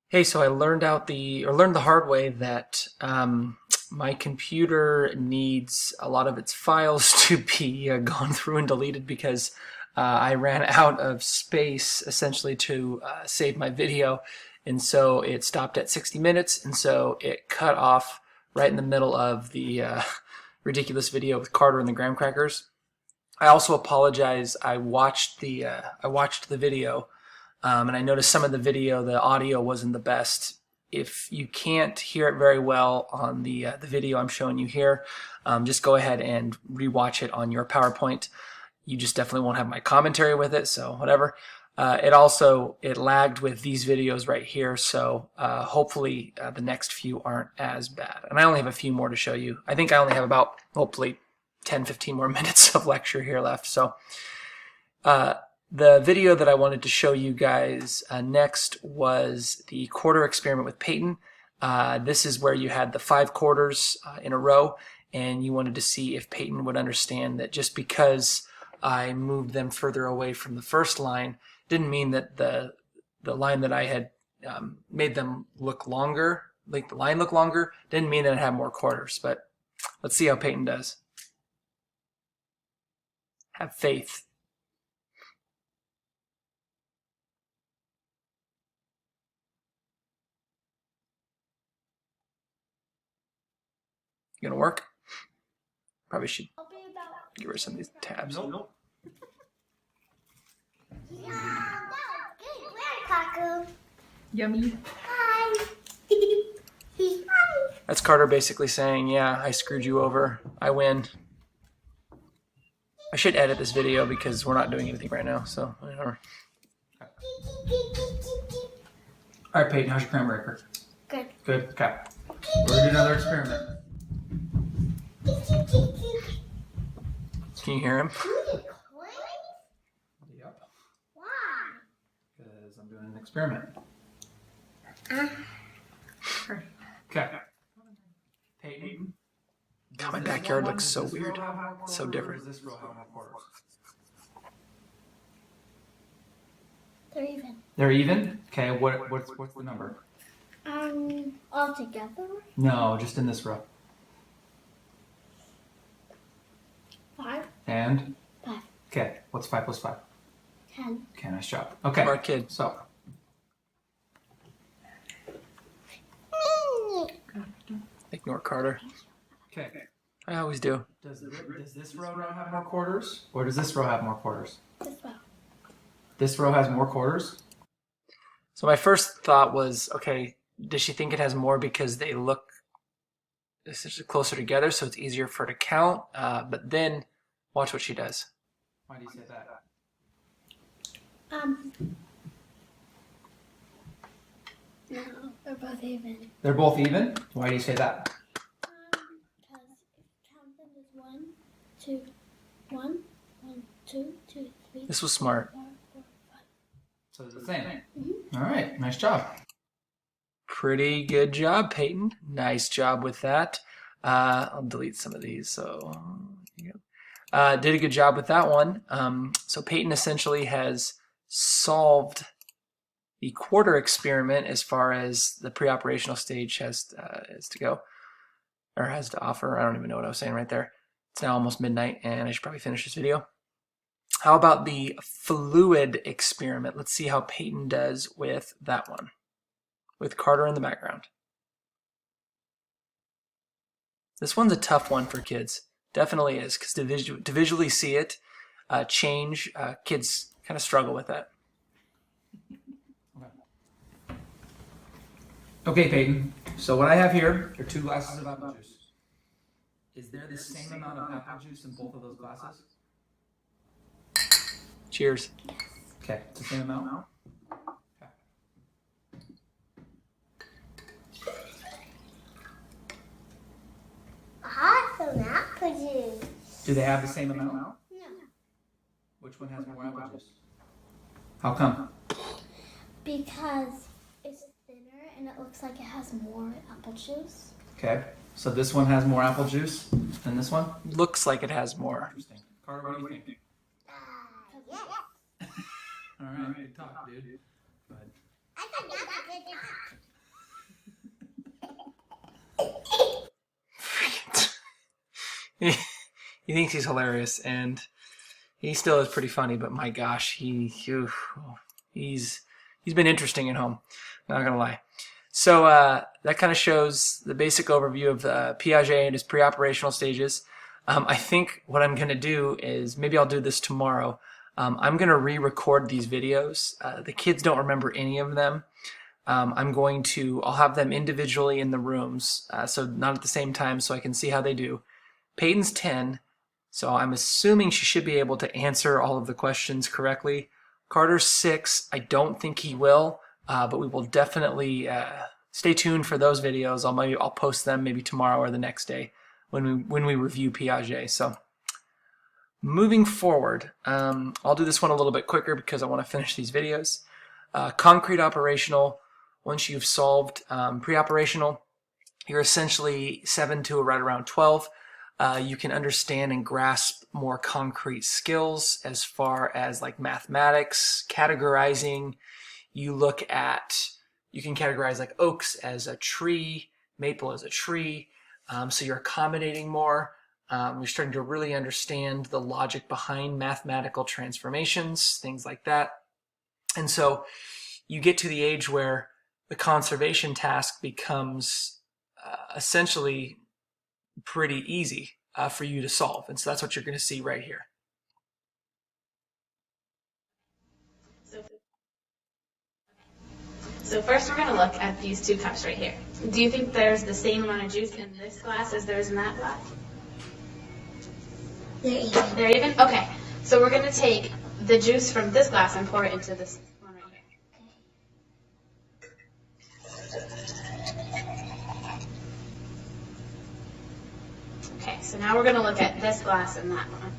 Hey, so I learned the hard way that my computer needs a lot of its files to be gone through and deleted because I ran out of space essentially to save my video, and so it stopped at 60 minutes, and so it cut off right in the middle of the ridiculous video with Carter and the graham crackers. I also apologize. I watched the video, and I noticed some of the video, the audio wasn't the best. If you can't hear it very well on the video I'm showing you here, just go ahead and rewatch it on your PowerPoint. You just definitely won't have my commentary with it, so whatever. It lagged with these videos right here, so hopefully the next few aren't as bad. And I only have a few more to show you. I think I only have about hopefully 10-15 more minutes of lecture here left. So the video that I wanted to show you guys next was the quarter experiment with Peyton. This is where you had the 5 quarters in a row, and you wanted to see if Peyton would understand that just because I moved them further away from the first line didn't mean that the line that I had made them look longer, like the line look longer, didn't mean that it had more quarters. But let's see how Peyton does. Have faith. You gonna work? Probably should get rid of some of these tabs. Nope. Yeah, that was good. Yummy. Hi. Hi. That's Carter basically saying, yeah, I screwed you over. I win. I should edit this video because we're not doing anything right now, so whatever. All right, Peyton, how's your cranberry cracker? Good. Good. Okay. We're gonna do another experiment. Can you hear him? Yep. Why? Because I'm doing an experiment. Okay. Peyton. God, my backyard looks so weird. So different. Does this row have more quarters? They're even. They're even. Okay. What's the number? All together? No, just in this row. 5, And 5, okay. What's 5 plus 5? 10. Okay, nice job. Okay. Smart kid. So Ignore Carter. okay. I always do. Does this row now have more quarters, or does this row have more quarters? This one. This row has more quarters. So my first thought was, okay, does she think it has more because they look essentially closer together, so it's easier for her to count? But then, watch what she does. Why do you say that? No, they're both even. They're both even. Why do you say that? Because if count them as 1, 2, 1, 1, 2, 2, 3. This was smart. 4, 4, 5. So it's the same. Mhm. All right. Nice job. Pretty good job, Peyton. Nice job with that. I'll delete some of these. So, here you go. Did a good job with that one. So Peyton essentially has solved the quarter experiment as far as the pre-operational stage has to go, or has to offer. I don't even know what I was saying right there. It's now almost midnight, and I should probably finish this video. How about the fluid experiment? Let's see how Peyton does with that one, with Carter in the background. This one's a tough one for kids. Definitely is, because to visually see it change, kids kind of struggle with that. Okay, Peyton. So what I have here are 2 glasses of apple juice. Is there the same amount of apple juice in both of those glasses? Cheers. Okay, it's the same amount. Okay. Awesome apple juice. Do they have the same amount? No. Which one has more apple juice? How come? Because it's thinner and it looks like it has more apple juice. Okay. So this one has more apple juice than this one? Looks like it has more. Interesting. Carter, what do you think? Yes. All right, good talk, dude. Go ahead. I think that's a good talk. He thinks he's hilarious, and he still is pretty funny. But my gosh, he's been interesting at home. Not gonna lie. So that kind of shows the basic overview of Piaget and his pre-operational stages. I think what I'm gonna do is maybe I'll do this tomorrow. I'm gonna re-record these videos. The kids don't remember any of them. I'll have them individually in the rooms, so not at the same time, so I can see how they do. Peyton's 10, so I'm assuming she should be able to answer all of the questions correctly. Carter's 6, I don't think he will, but we will definitely stay tuned for those videos. I'll post them maybe tomorrow or the next day when we review Piaget. So moving forward, I'll do this one a little bit quicker because I want to finish these videos. Concrete operational. Once you've solved pre-operational, you're essentially 7 to right around 12. You can understand and grasp more concrete skills as far as like mathematics, categorizing. You can categorize like oaks as a tree, maple as a tree. So you're accommodating more. You're starting to really understand the logic behind mathematical transformations, things like that. And so you get to the age where the conservation task becomes essentially pretty easy for you to solve. And so that's what you're going to see right here. So first we're going to look at these 2 cups right here. Do you think there's the same amount of juice in this glass as there is in that glass? They're even. They're even? Okay. So we're going to take the juice from this glass and pour it into this one right here. Okay, so now we're going to look at this glass and that one.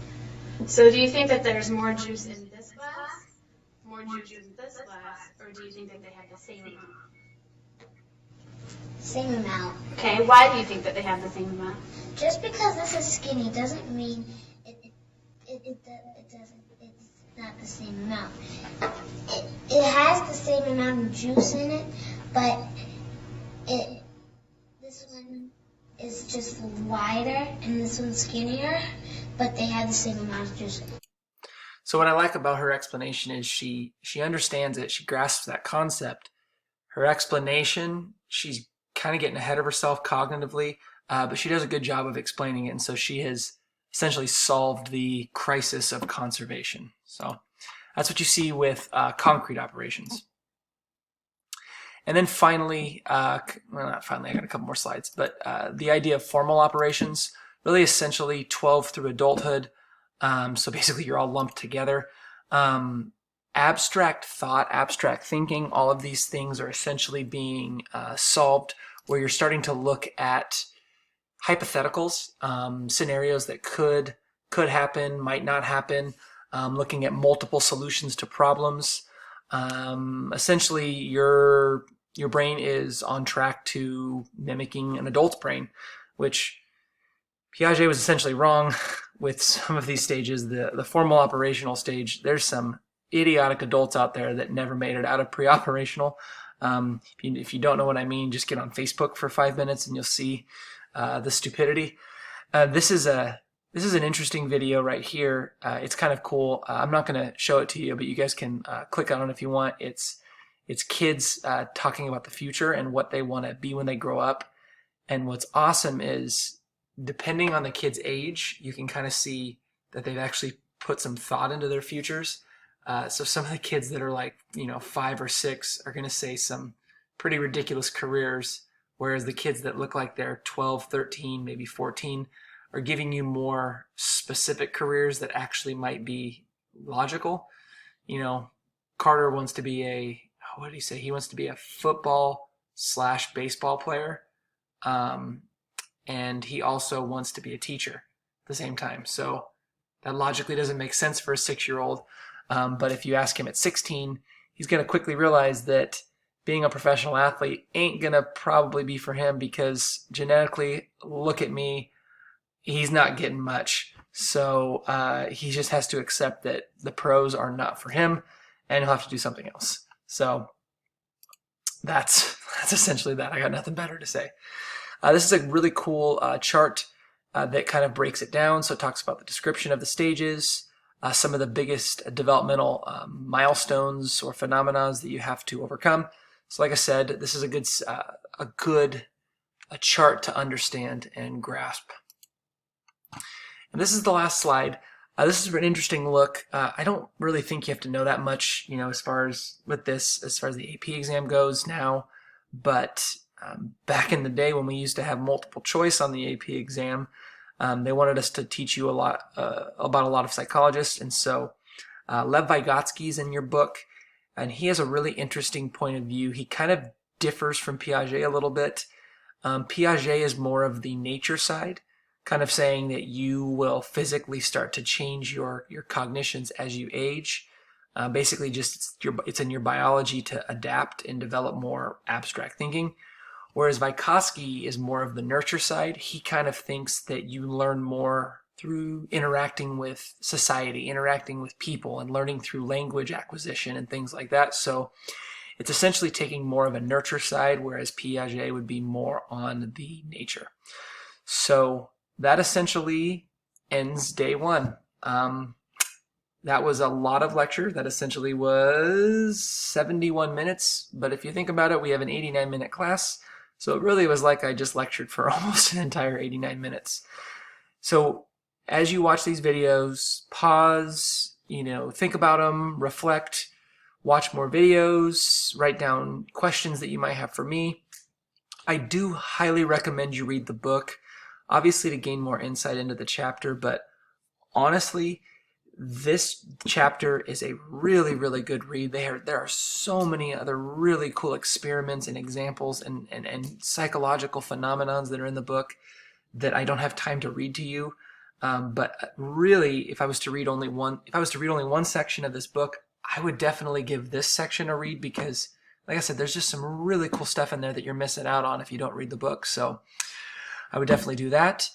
So do you think that there's more juice in this glass, more juice in this glass, or do you think that they have the same amount? Same amount. Okay, why do you think that they have the same amount? Just because this is skinny doesn't mean it doesn't. It's not the same amount. It has the same amount of juice in it, but this one is just wider and this one's skinnier, but they have the same amount of juice in it. So what I like about her explanation is she understands it, she grasps that concept. Her explanation, she's kind of getting ahead of herself cognitively, but she does a good job of explaining it, and so she has essentially solved the crisis of conservation. So that's what you see with concrete operations. And then finally, well, not finally, I got a couple more slides, but the idea of formal operations, really essentially 12 through adulthood. So basically you're all lumped together. Abstract thought, abstract thinking, all of these things are essentially being solved where you're starting to look at hypotheticals, scenarios that could happen, might not happen, looking at multiple solutions to problems. Essentially your brain is on track to mimicking an adult's brain, which Piaget was essentially wrong with some of these stages. The formal operational stage, there's some idiotic adults out there that never made it out of pre-operational. If you don't know what I mean, just get on Facebook for 5 minutes and you'll see the stupidity. This is an interesting video right here. It's kind of cool. I'm not going to show it to you, but you guys can click on it if you want. It's kids talking about the future and what they want to be when they grow up. And what's awesome is, depending on the kid's age, you can kind of see that they've actually put some thought into their futures. So some of the kids that are like, 5 or 6 are going to say some pretty ridiculous careers, whereas the kids that look like they're 12, 13, maybe 14 are giving you more specific careers that actually might be logical. Carter wants to be what did he say? He wants to be a football/baseball player. And he also wants to be a teacher at the same time. So that logically doesn't make sense for a 6-year-old. But if you ask him at 16, he's going to quickly realize that being a professional athlete ain't going to probably be for him, because genetically, look at me, he's not getting much. So he just has to accept that the pros are not for him, and he'll have to do something else. So that's essentially that. I got nothing better to say. This is a really cool chart that kind of breaks it down. So it talks about the description of the stages, some of the biggest developmental milestones or phenomena that you have to overcome. So like I said, this is a good chart to understand and grasp. And this is the last slide. This is an interesting look. I don't really think you have to know that much, as far as the AP exam goes now. But back in the day when we used to have multiple choice on the AP exam, they wanted us to teach you a lot about a lot of psychologists. And so Lev Vygotsky's in your book, and he has a really interesting point of view. He kind of differs from Piaget a little bit. Piaget is more of the nature side, kind of saying that you will physically start to change your cognitions as you age. Basically, just it's in your biology to adapt and develop more abstract thinking. Whereas Vygotsky is more of the nurture side. He kind of thinks that you learn more through interacting with society, interacting with people, and learning through language acquisition and things like that. So it's essentially taking more of a nurture side, whereas Piaget would be more on the nature. So that essentially ends day one. That was a lot of lecture. That essentially was 71 minutes. But if you think about it, we have an 89-minute class. So it really was like I just lectured for almost an entire 89 minutes. So as you watch these videos, pause, think about them, reflect, watch more videos, write down questions that you might have for me. I do highly recommend you read the book, obviously to gain more insight into the chapter, but honestly, this chapter is a really, really good read. There are so many other really cool experiments and examples and psychological phenomenons that are in the book that I don't have time to read to you. But really, if I was to read only one section of this book, I would definitely give this section a read because, like I said, there's just some really cool stuff in there that you're missing out on if you don't read the book. So I would definitely do that.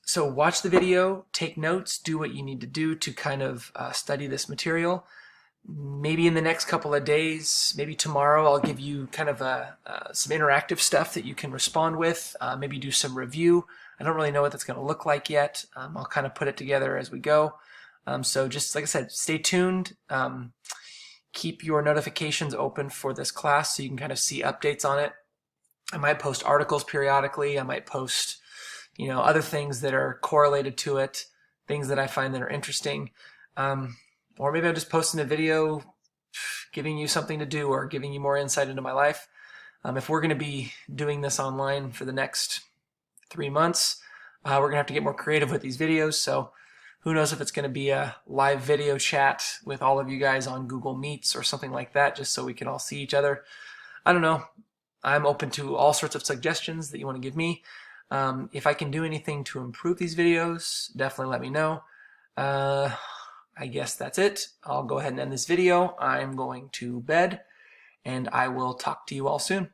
So watch the video, take notes, do what you need to do to kind of study this material. Maybe in the next couple of days, maybe tomorrow, I'll give you kind of some interactive stuff that you can respond with, maybe do some review. I don't really know what that's going to look like yet. I'll kind of put it together as we go. So just like I said, stay tuned. Keep your notifications open for this class so you can kind of see updates on it. I might post articles periodically. I might post other things that are correlated to it, things that I find that are interesting. Or maybe I'm just posting a video giving you something to do or giving you more insight into my life. If we're going to be doing this online for the next 3 months, we're going to have to get more creative with these videos. So who knows if it's going to be a live video chat with all of you guys on Google Meets or something like that, just so we can all see each other. I don't know. I'm open to all sorts of suggestions that you want to give me. If I can do anything to improve these videos, definitely let me know. I guess that's it. I'll go ahead and end this video. I'm going to bed, and I will talk to you all soon.